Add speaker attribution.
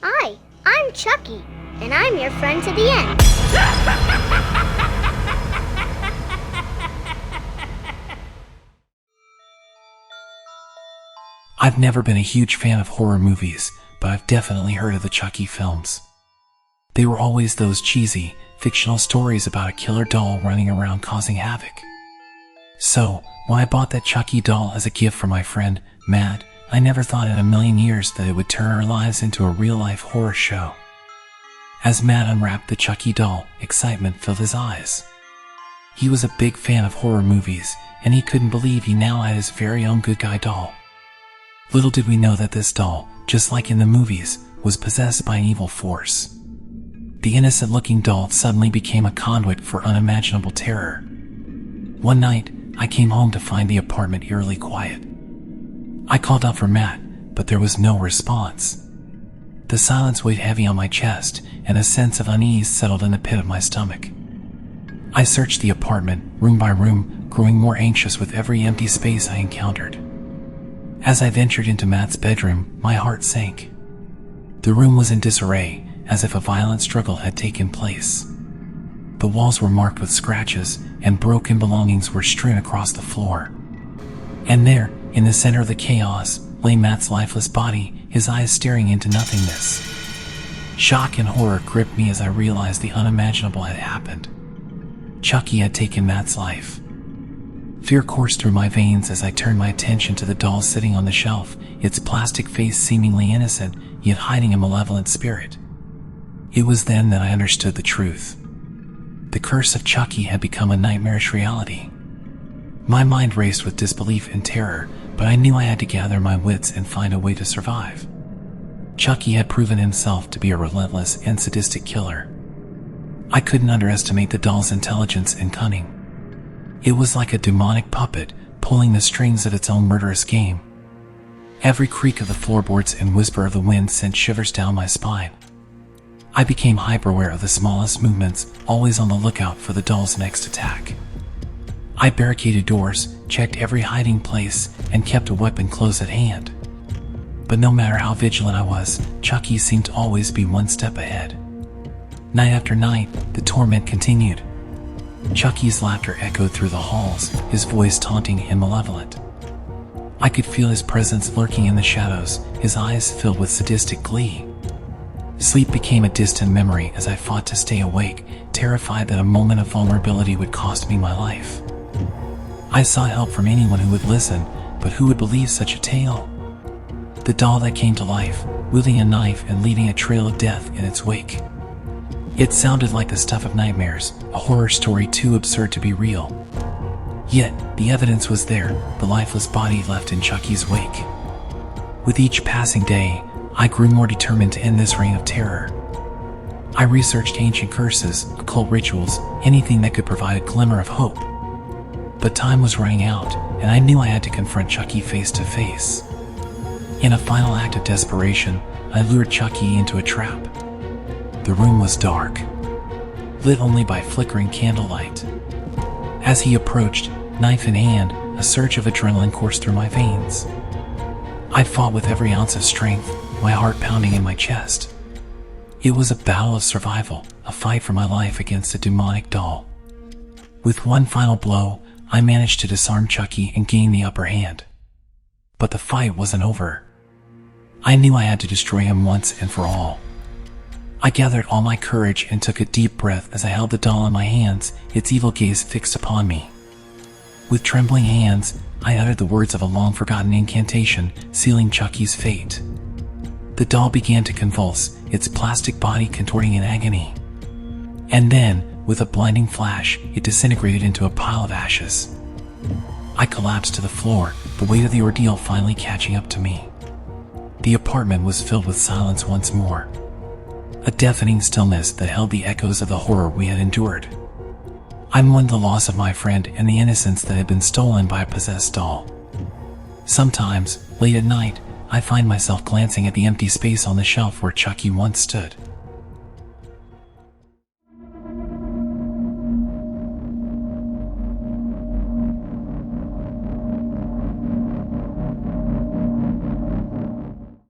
Speaker 1: Hi, I'm Chucky, and I'm your friend to the end.
Speaker 2: I've never been a huge fan of horror movies, but I've definitely heard of the Chucky films. They were always those cheesy, fictional stories about a killer doll running around causing havoc. So, when I bought that Chucky doll as a gift for my friend, Matt, I never thought in a million years that it would turn our lives into a real-life horror show. As Matt unwrapped the Chucky doll, excitement filled his eyes. He was a big fan of horror movies, and he couldn't believe he now had his very own good guy doll. Little did we know that this doll, just like in the movies, was possessed by an evil force. The innocent-looking doll suddenly became a conduit for unimaginable terror. One night, I came home to find the apartment eerily quiet. I called out for Matt, but there was no response. The silence weighed heavy on my chest, and a sense of unease settled in the pit of my stomach. I searched the apartment, room by room, growing more anxious with every empty space I encountered. As I ventured into Matt's bedroom, my heart sank. The room was in disarray, as if a violent struggle had taken place. The walls were marked with scratches, and broken belongings were strewn across the floor. And there, in the center of the chaos, lay Matt's lifeless body, his eyes staring into nothingness. Shock and horror gripped me as I realized the unimaginable had happened. Chucky had taken Matt's life. Fear coursed through my veins as I turned my attention to the doll sitting on the shelf, its plastic face seemingly innocent, yet hiding a malevolent spirit. It was then that I understood the truth. The curse of Chucky had become a nightmarish reality. My mind raced with disbelief and terror, but I knew I had to gather my wits and find a way to survive. Chucky had proven himself to be a relentless and sadistic killer. I couldn't underestimate the doll's intelligence and cunning. It was like a demonic puppet, pulling the strings of its own murderous game. Every creak of the floorboards and whisper of the wind sent shivers down my spine. I became hyper-aware of the smallest movements, always on the lookout for the doll's next attack. I barricaded doors, checked every hiding place, and kept a weapon close at hand. But no matter how vigilant I was, Chucky seemed to always be one step ahead. Night after night, the torment continued. Chucky's laughter echoed through the halls, his voice taunting and malevolent. I could feel his presence lurking in the shadows, his eyes filled with sadistic glee. Sleep became a distant memory as I fought to stay awake, terrified that a moment of vulnerability would cost me my life. I sought help from anyone who would listen, but who would believe such a tale? The doll that came to life, wielding a knife and leaving a trail of death in its wake. It sounded like the stuff of nightmares, a horror story too absurd to be real. Yet, the evidence was there, the lifeless body left in Chucky's wake. With each passing day, I grew more determined to end this reign of terror. I researched ancient curses, occult rituals, anything that could provide a glimmer of hope. But time was running out, and I knew I had to confront Chucky face to face. In a final act of desperation, I lured Chucky into a trap. The room was dark, lit only by flickering candlelight. As he approached, knife in hand, a surge of adrenaline coursed through my veins. I fought with every ounce of strength, my heart pounding in my chest. It was a battle of survival, a fight for my life against a demonic doll. With one final blow, I managed to disarm Chucky and gain the upper hand. But the fight wasn't over. I knew I had to destroy him once and for all. I gathered all my courage and took a deep breath as I held the doll in my hands, its evil gaze fixed upon me. With trembling hands, I uttered the words of a long-forgotten incantation, sealing Chucky's fate. The doll began to convulse, its plastic body contorting in agony. And then, with a blinding flash, it disintegrated into a pile of ashes. I collapsed to the floor, the weight of the ordeal finally catching up to me. The apartment was filled with silence once more. A deafening stillness that held the echoes of the horror we had endured. I mourned the loss of my friend and the innocence that had been stolen by a possessed doll. Sometimes, late at night, I find myself glancing at the empty space on the shelf where Chucky once stood.